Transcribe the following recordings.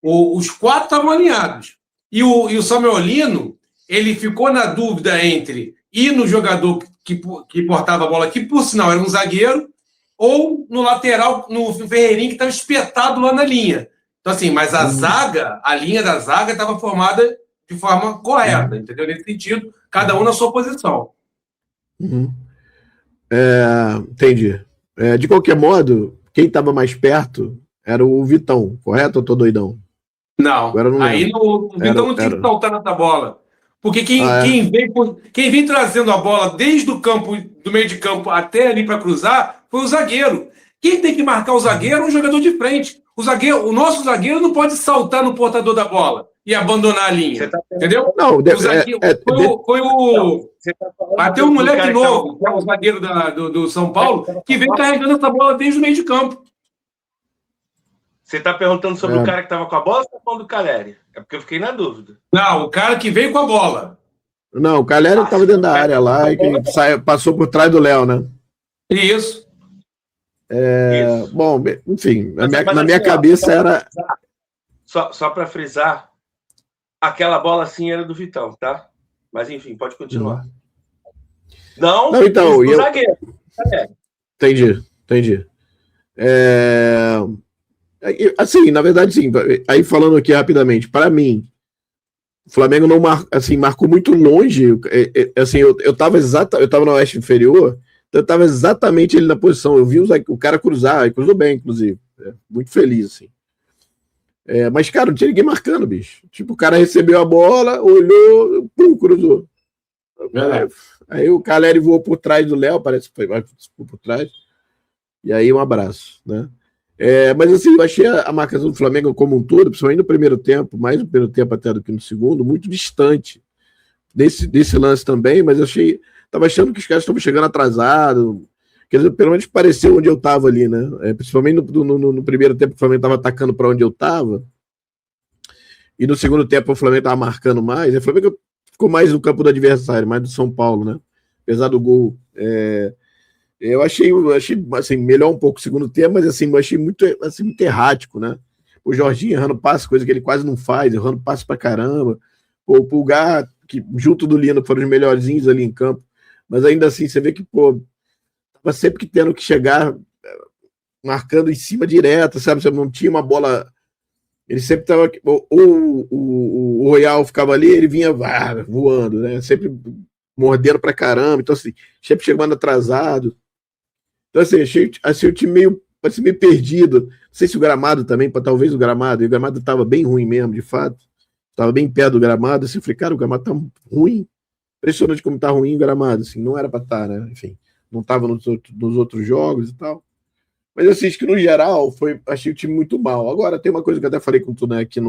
Os quatro estavam alinhados. E o Samuelino, ele ficou na dúvida entre ir no jogador que portava a bola, que por sinal era um zagueiro, ou no lateral, no Ferreirinho, que estava espetado lá na linha. Então, assim, mas a linha da zaga estava formada de forma correta, entendeu? Nesse sentido, cada um na sua posição. Entendi. De qualquer modo, quem estava mais perto era o Vitão, correto ou tô doidão? Não, aí o Vitão não tinha que saltar nessa bola. Porque quem vem trazendo a bola desde o campo, do meio de campo até ali para cruzar, foi o zagueiro. Quem tem que marcar o zagueiro é um jogador de frente. O nosso zagueiro não pode saltar no portador da bola e abandonar a linha. Entendeu? Não, Até um moleque novo, que é o zagueiro do São Paulo, que vem carregando essa bola desde o meio de campo. Você está perguntando sobre o cara que estava com a bola ou você está falando do Caleri? É porque eu fiquei na dúvida. Não, o cara que veio com a bola. Não, o Caleri estava dentro da área lá e passou por trás do Léo, né? Isso. Bom, enfim, na minha cabeça era... Só para frisar, aquela bola assim era do Vitão, tá? Mas enfim, pode continuar. Não, então, do zagueiro. Entendi. Assim, na verdade, sim. Aí falando aqui rapidamente, para mim, o Flamengo não marcou muito longe. Assim, eu tava no Oeste Inferior, então eu tava exatamente ali na posição. Eu vi o cara cruzar, e cruzou bem, inclusive. Muito feliz, assim. Mas, cara, não tinha ninguém marcando, bicho. Tipo, o cara recebeu a bola, olhou, pum, cruzou. Aí o Caleri voou por trás do Léo, parece que foi por trás. E aí, um abraço, né? Mas assim, eu achei a marcação do Flamengo como um todo, principalmente no primeiro tempo, mais no primeiro tempo até do que no segundo, muito distante desse lance também, mas tava achando que os caras estavam chegando atrasados, quer dizer, pelo menos pareceu onde eu estava ali, né? Principalmente no primeiro tempo o Flamengo estava atacando para onde eu estava, e no segundo tempo o Flamengo estava marcando mais, o Flamengo ficou mais no campo do adversário, mais do São Paulo, né? Apesar do gol. Eu achei assim, melhor um pouco o segundo tempo, mas assim, eu achei muito errático, né? O Jorginho errando passe, coisa que ele quase não faz, errando passe pra caramba. O Pulgar, que junto do Lino foram os melhorzinhos ali em campo, mas ainda assim, você vê que, tava sempre tendo que chegar marcando em cima direto, sabe? Você não tinha uma bola. Ele sempre tava. O Royal ficava ali, ele vinha voando, né? Sempre mordendo pra caramba, então assim, sempre chegando atrasado. Então, assim, achei o time meio perdido. Não sei se o gramado também, talvez o gramado estava bem ruim mesmo, de fato. Estava bem perto do gramado. Assim, falei, cara, o gramado tá ruim. Impressionante como tá ruim o gramado. Assim, não era para estar, né? Enfim, não estava nos outros jogos e tal. Mas, assim, acho que no geral, achei o time muito mal. Agora, tem uma coisa que eu até falei com tu, né, aqui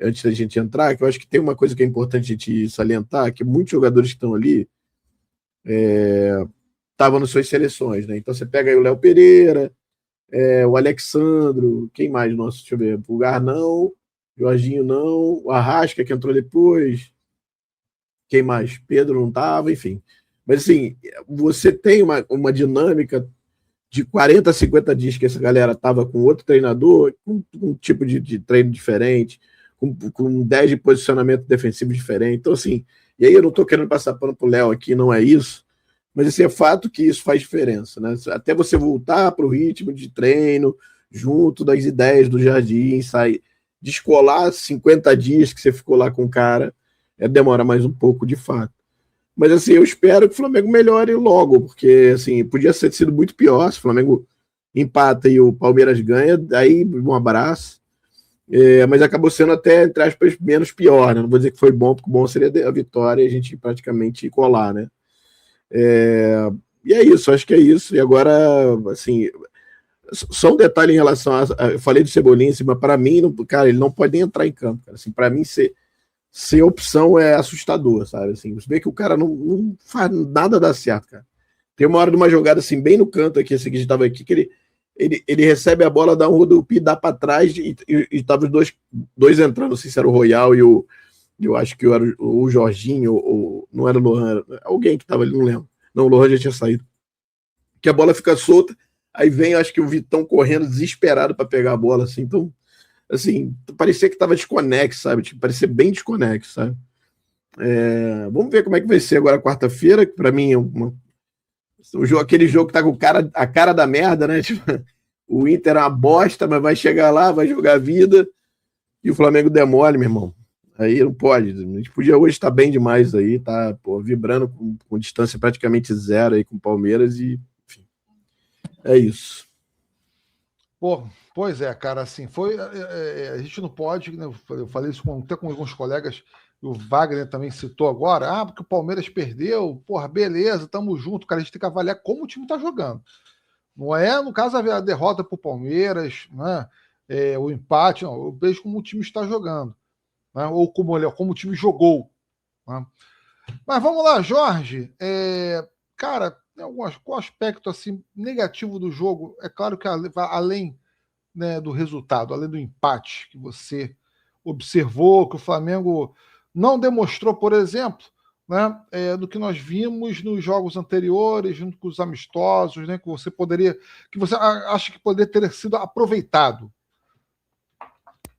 antes da gente entrar, que eu acho que tem uma coisa que é importante a gente salientar, que muitos jogadores que estão ali estavam nas suas seleções, né? Então você pega aí o Léo Pereira, o Alexandro, quem mais? Nossa, deixa eu ver. O Gar não, Jorginho não, o Arrasca que entrou depois. Quem mais? Pedro não estava, enfim. Mas assim, você tem uma dinâmica de 40, 50 dias que essa galera estava com outro treinador, com um tipo de treino diferente, com 10 de posicionamento defensivo diferente. Então, assim, e aí eu não estou querendo passar pano pro Léo aqui, não é isso. Mas assim, é fato que isso faz diferença, né? Até você voltar para o ritmo de treino, junto das ideias do Jardim, sair, descolar 50 dias que você ficou lá com o cara, demora mais um pouco de fato. Mas assim, eu espero que o Flamengo melhore logo, porque assim, podia ter sido muito pior se o Flamengo empata e o Palmeiras ganha, aí um abraço. Mas acabou sendo até, entre aspas, menos pior, né? Não vou dizer que foi bom, porque bom seria a vitória e a gente praticamente colar, né? E é isso, acho que é isso. E agora, assim, só um detalhe em relação eu falei do Cebolinha, assim, mas para mim, cara, ele não pode nem entrar em campo, cara. Assim, para mim, ser opção é assustador, sabe? Assim, você vê que o cara não faz nada dar certo, cara. Tem uma hora de uma jogada, assim, bem no canto aqui, esse que a gente tava aqui, que ele recebe a bola, dá um rodopio, dá para trás e tava os dois entrando, não sei se era o Royal e eu acho que era o Jorginho, ou não era o Lohan, alguém que estava ali, não lembro. Não, o Lohan já tinha saído. Que a bola fica solta, aí vem, acho que o Vitão correndo desesperado para pegar a bola, assim. Então, assim, parecia que estava desconexo, sabe? Tipo, parecia bem desconexo, sabe? Vamos ver como é que vai ser agora quarta-feira, que para mim é aquele jogo que tá com a cara da merda, né? Tipo, o Inter é uma bosta, mas vai chegar lá, vai jogar a vida, e o Flamengo demole, meu irmão. Aí não pode. A gente podia hoje estar bem demais aí, tá, pô, vibrando com distância praticamente zero aí com o Palmeiras e, enfim, é isso. Pô, pois é, cara, assim, a gente não pode, né, eu falei isso até com alguns colegas, o Wagner também citou agora, porque o Palmeiras perdeu, porra, beleza, tamo junto, cara, a gente tem que avaliar como o time tá jogando. Não é, no caso, a derrota pro Palmeiras, né, o empate, não, eu vejo como o time está jogando, né, ou como o time jogou, né. Mas vamos lá, Jorge, cara, tem qual aspecto assim negativo do jogo? É claro que além, né, do resultado, além do empate que você observou, que o Flamengo não demonstrou, por exemplo, né, do que nós vimos nos jogos anteriores, junto com os amistosos, né, que você acha que poderia ter sido aproveitado?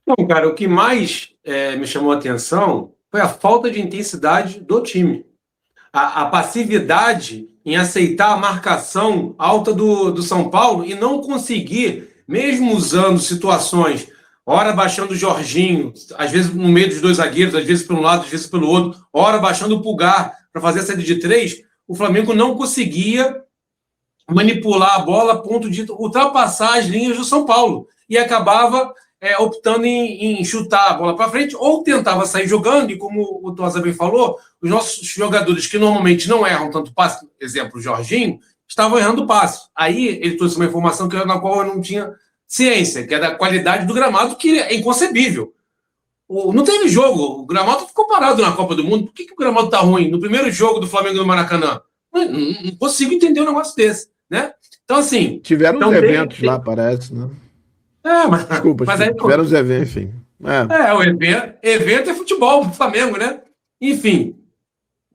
Não, cara, o que mais me chamou a atenção foi a falta de intensidade do time. A passividade em aceitar a marcação alta do São Paulo e não conseguir, mesmo usando situações, ora baixando o Jorginho, às vezes no meio dos dois zagueiros, às vezes pelo lado, às vezes pelo outro, ora baixando o Pulgar para fazer a saída de 3, o Flamengo não conseguia manipular a bola a ponto de ultrapassar as linhas do São Paulo e acabava optando em chutar a bola para frente ou tentava sair jogando, e como o Tosa bem falou, os nossos jogadores que normalmente não erram tanto passe, exemplo, o Jorginho, estavam errando passe. Aí ele trouxe uma informação na qual eu não tinha ciência, que é da qualidade do gramado, que é inconcebível. Não teve jogo, o gramado ficou parado na Copa do Mundo. Por que o gramado está ruim? No primeiro jogo do Flamengo no Maracanã. Não consigo entender um negócio desse, né? Então, assim... Tiveram uns eventos lá, parece, né? Desculpa, mas aí, tiveram os eventos, enfim. O evento é futebol do Flamengo, né? Enfim.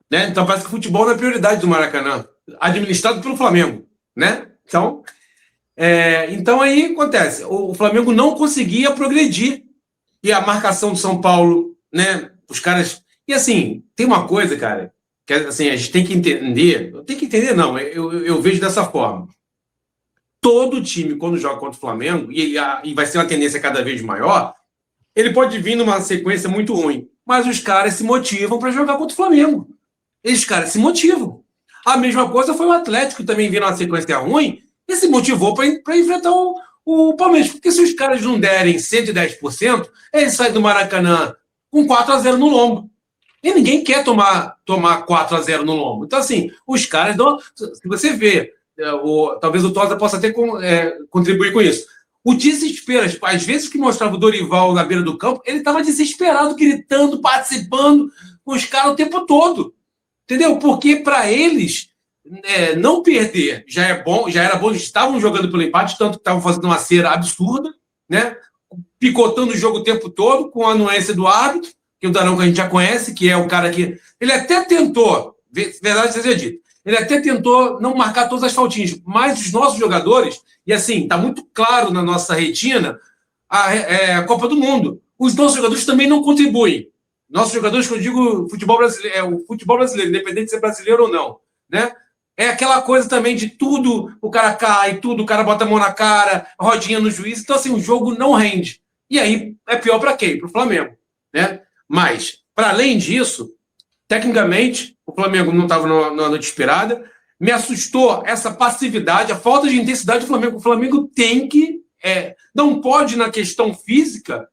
Né? Então parece que o futebol não é prioridade do Maracanã, administrado pelo Flamengo, né? Então aí acontece, o Flamengo não conseguia progredir, e a marcação do São Paulo, né? Os caras... E assim, tem uma coisa, cara, que assim, a gente tem que entender, não, eu vejo dessa forma. Todo time, quando joga contra o Flamengo, e vai ser uma tendência cada vez maior, ele pode vir numa sequência muito ruim, mas os caras se motivam para jogar contra o Flamengo. Esses caras se motivam. A mesma coisa foi o Atlético, que também vindo numa sequência ruim e se motivou para enfrentar o Palmeiras. Porque se os caras não derem 110%, eles saem do Maracanã com 4-0 no lombo. E ninguém quer tomar 4-0 no lombo. Então, assim, os caras dão... Se você vê... talvez o Tosa possa até contribuir com isso. O desespero, às vezes que mostrava o Dorival na beira do campo, ele estava desesperado, gritando, participando com os caras o tempo todo. Entendeu? Porque para eles não perder já é bom, já era bom, eles estavam jogando pelo empate, tanto que estavam fazendo uma cera absurda, né? Picotando o jogo o tempo todo, com a anuência do árbitro, que o Daronco a gente já conhece, que é o cara que... Ele até tentou, verdade seja dita, ele até tentou não marcar todas as faltinhas, mas os nossos jogadores, e assim, está muito claro na nossa retina, a Copa do Mundo. Os nossos jogadores também não contribuem. Nossos jogadores, que eu digo, futebol brasileiro, o futebol brasileiro, independente de ser brasileiro ou não, né? É aquela coisa também de tudo, o cara cai, tudo, o cara bota a mão na cara, rodinha no juiz, então assim, o jogo não rende. E aí é pior para quem? Para o Flamengo, né? Mas, para além disso, tecnicamente, o Flamengo não estava na noite inspirada. Me assustou essa passividade, a falta de intensidade do Flamengo. O Flamengo tem que... não pode, na questão física,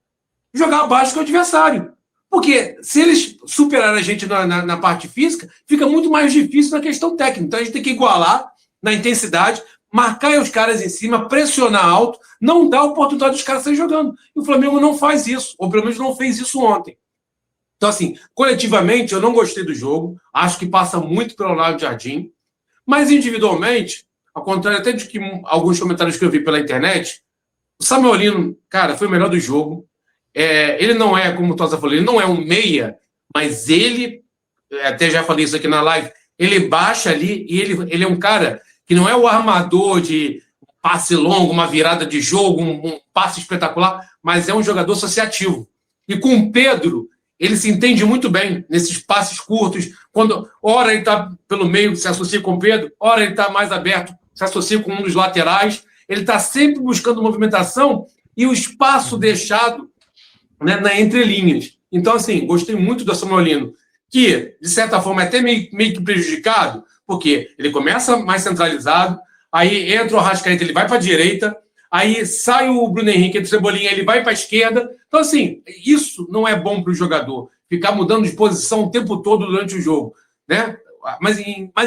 jogar abaixo do adversário. Porque se eles superarem a gente na parte física, fica muito mais difícil na questão técnica. Então a gente tem que igualar na intensidade, marcar os caras em cima, pressionar alto, não dar oportunidade dos caras saírem jogando. E o Flamengo não faz isso, ou pelo menos não fez isso ontem. Então, assim, coletivamente, eu não gostei do jogo. Acho que passa muito pelo Leonardo Jardim. Mas, individualmente, ao contrário até de que alguns comentários que eu vi pela internet, o Samuelino, cara, foi o melhor do jogo. Ele não é, como o Tosa falou, ele não é um meia, mas ele, até já falei isso aqui na live, ele baixa ali e ele é um cara que não é o armador de passe longo, uma virada de jogo, um passe espetacular, mas é um jogador associativo. E com o Pedro, ele se entende muito bem nesses passes curtos, quando ora ele está pelo meio, se associa com o Pedro, ora ele está mais aberto, se associa com um dos laterais, ele está sempre buscando movimentação e o espaço deixado, né, na entrelinhas. Então, assim, gostei muito do Samuel Lino, que, de certa forma, é até meio que prejudicado, porque ele começa mais centralizado, aí entra o Arrascaeta, ele vai para a direita, aí sai o Bruno Henrique, entra o Cebolinha, ele vai para a esquerda. Então, assim, isso não é bom para o jogador, ficar mudando de posição o tempo todo durante o jogo, né? Mas,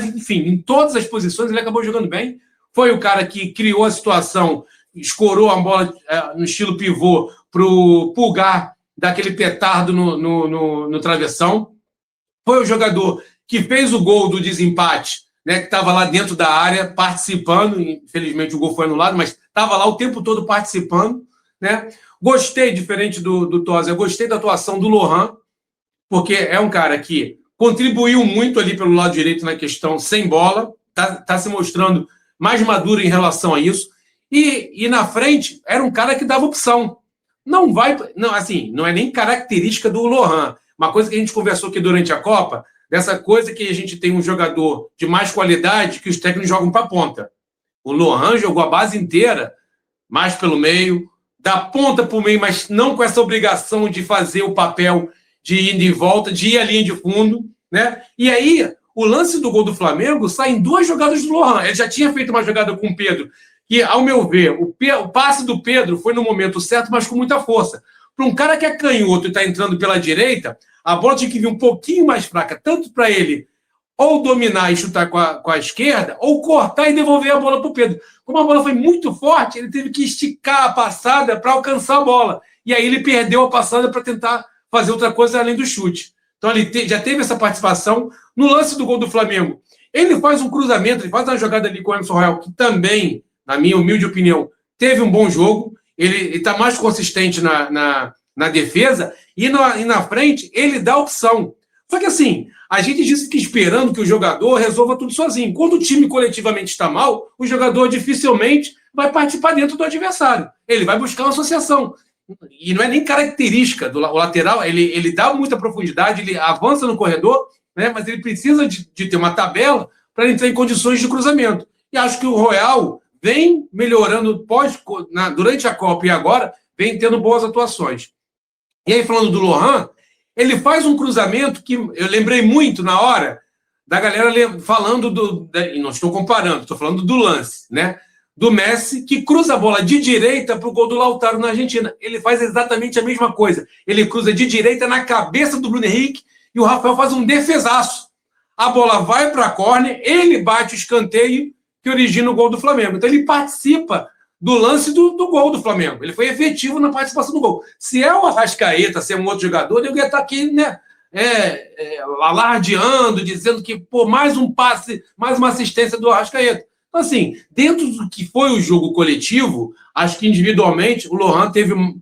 enfim, em todas as posições ele acabou jogando bem. Foi o cara que criou a situação, escorou a bola no estilo pivô para o Pulgar dar aquele petardo no travessão. Foi o jogador que fez o gol do desempate, né, que estava lá dentro da área, participando. Infelizmente o gol foi anulado, mas estava lá o tempo todo participando, né? Gostei, diferente do Tosa, gostei da atuação do Lohan, porque é um cara que contribuiu muito ali pelo lado direito na questão sem bola, tá se mostrando mais maduro em relação a isso, e na frente era um cara que dava opção. Não é nem característica do Lohan. Uma coisa que a gente conversou aqui durante a Copa, dessa coisa que a gente tem um jogador de mais qualidade que os técnicos jogam para a ponta. O Lohan jogou a base inteira, mais pelo meio, da ponta para o meio, mas não com essa obrigação de fazer o papel de ir de volta, de ir à linha de fundo, né? E aí, o lance do gol do Flamengo sai em 2 jogadas do Lohan. Ele já tinha feito uma jogada com o Pedro, que, ao meu ver, o passe do Pedro foi no momento certo, mas com muita força. Para um cara que é canhoto e está entrando pela direita, a bola tinha que vir um pouquinho mais fraca, tanto para ele ou dominar e chutar com a esquerda, ou cortar e devolver a bola para o Pedro. Como a bola foi muito forte, ele teve que esticar a passada para alcançar a bola. E aí ele perdeu a passada para tentar fazer outra coisa além do chute. Então ele já teve essa participação. No lance do gol do Flamengo, ele faz um cruzamento, ele faz uma jogada ali com o Emerson Royal, que também, na minha humilde opinião, teve um bom jogo. Ele está mais consistente na defesa e na frente ele dá opção. Só que assim, a gente diz que esperando que o jogador resolva tudo sozinho. Quando o time coletivamente está mal, o jogador dificilmente vai participar dentro do adversário. Ele vai buscar uma associação. E não é nem característica do lateral, ele dá muita profundidade, ele avança no corredor, né, mas ele precisa de ter uma tabela para entrar em condições de cruzamento. E acho que o Royal vem melhorando durante a Copa e agora vem tendo boas atuações. E aí, falando do Lohan, ele faz um cruzamento que eu lembrei muito na hora da galera falando e não estou comparando, estou falando do lance, né? Do Messi, que cruza a bola de direita para o gol do Lautaro na Argentina. Ele faz exatamente a mesma coisa. Ele cruza de direita na cabeça do Bruno Henrique e o Rafael faz um defesaço. A bola vai para a córner, ele bate o escanteio que origina o gol do Flamengo. Então ele participa do lance do gol do Flamengo. Ele foi efetivo na participação do gol. Se é o Arrascaeta, se é um outro jogador, eu ia estar aqui, né, alardeando, dizendo que, pô, mais um passe, mais uma assistência do Arrascaeta. Então, assim, dentro do que foi o jogo coletivo, acho que individualmente o Lohan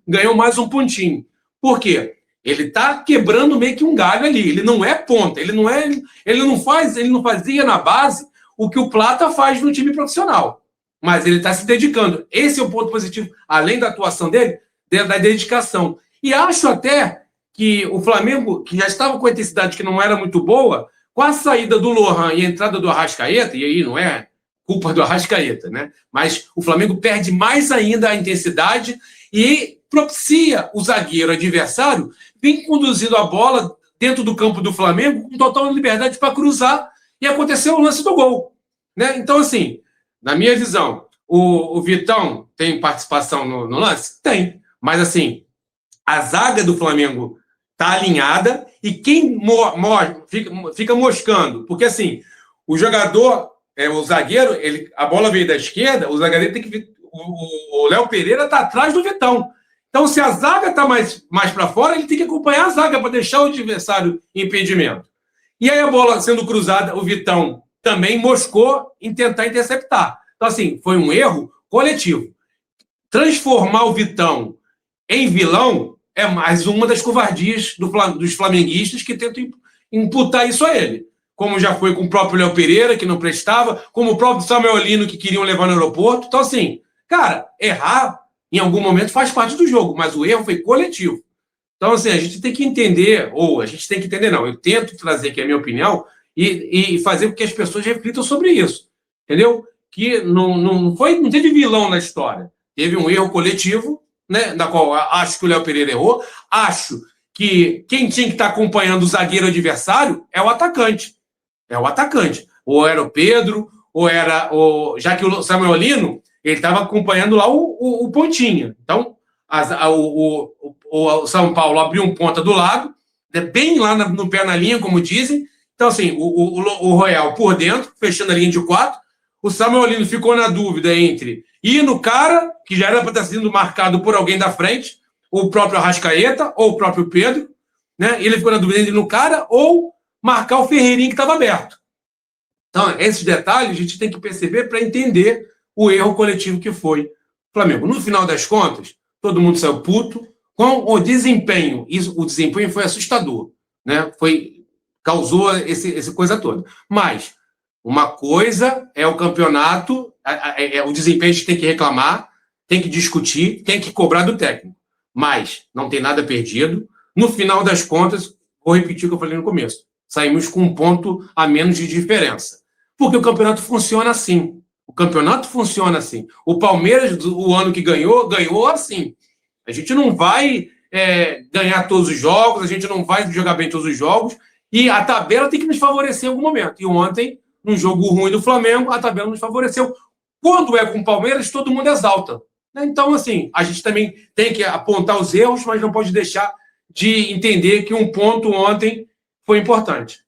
ganhou mais um pontinho. Por quê? Ele está quebrando meio que um galho ali. Ele não é ponta, ele não fazia na base o que o Plata faz no time profissional. Mas ele está se dedicando. Esse é o ponto positivo, além da atuação dele, da dedicação. E acho até que o Flamengo, que já estava com a intensidade que não era muito boa, com a saída do Lohan e a entrada do Arrascaeta, e aí não é culpa do Arrascaeta, né? Mas o Flamengo perde mais ainda a intensidade e propicia o zagueiro adversário vir conduzindo a bola dentro do campo do Flamengo com total liberdade para cruzar e aconteceu o lance do gol, né? Então, assim, na minha visão, o Vitão tem participação no lance? Tem. Mas, assim, a zaga do Flamengo está alinhada e quem fica moscando. Porque, assim, o jogador, o zagueiro, a bola veio da esquerda, o zagueiro tem que... O Léo Pereira está atrás do Vitão. Então, se a zaga está mais para fora, ele tem que acompanhar a zaga para deixar o adversário em impedimento. E aí a bola sendo cruzada, o Vitão também moscou em tentar interceptar. Então, assim, foi um erro coletivo. Transformar o Vitão em vilão é mais uma das covardias dos flamenguistas que tentam imputar isso a ele. Como já foi com o próprio Léo Pereira, que não prestava, como o próprio Samuel Lino, que queriam levar no aeroporto. Então, assim, Cara, errar em algum momento faz parte do jogo, mas o erro foi coletivo. Então, assim, a gente tem que entender, ou a gente tem que entender, não, eu tento trazer aqui a minha opinião e fazer com que as pessoas reflitam sobre isso, entendeu? Que não teve vilão na história, teve um erro coletivo, né, na qual acho que o Léo Pereira errou, acho que quem tinha que estar acompanhando o zagueiro adversário é o atacante. É o atacante. Ou era o Pedro, ou era já que o Samuel Lino, ele estava acompanhando lá o Pontinha. Então, o São Paulo abriu um ponta do lado, bem lá no pé na linha, como dizem. Então, assim, o Royal por dentro, fechando a linha de 4. O Samuel Lino ficou na dúvida entre ir no cara, que já era para estar sendo marcado por alguém da frente, ou o próprio Arrascaeta, ou o próprio Pedro, né? Ele ficou na dúvida entre ir no cara ou marcar o Ferreirinho que estava aberto. Então, esses detalhes a gente tem que perceber para entender o erro coletivo que foi o Flamengo. No final das contas, todo mundo saiu puto com o desempenho. O desempenho foi assustador, né? Causou essa coisa toda. Mas uma coisa é o campeonato, o desempenho a gente tem que reclamar, tem que discutir, tem que cobrar do técnico. Mas não tem nada perdido. No final das contas, vou repetir o que eu falei no começo, saímos com um ponto a menos de diferença. Porque o campeonato funciona assim. O campeonato funciona assim. O Palmeiras, o ano que ganhou assim. A gente não vai ganhar todos os jogos, a gente não vai jogar bem todos os jogos, e a tabela tem que nos favorecer em algum momento. E ontem, num jogo ruim do Flamengo, a tabela nos favoreceu. Quando é com o Palmeiras, todo mundo exalta. Então, assim, a gente também tem que apontar os erros, mas não pode deixar de entender que um ponto ontem foi importante.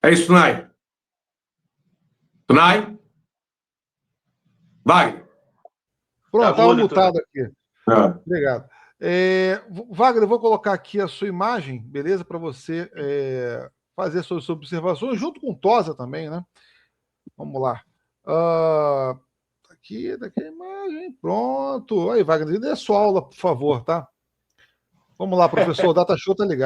É isso, Tunay. Tunay? Wagner. Pronto, estava mutado aqui. Ah. Obrigado. Wagner, eu vou colocar aqui a sua imagem, beleza? Para você fazer suas observações, junto com o Tosa também, né? Vamos lá. Daqui a imagem, pronto. Aí, Wagner, dê a sua aula, por favor, tá? Vamos lá, professor, o Data Show tá ligado.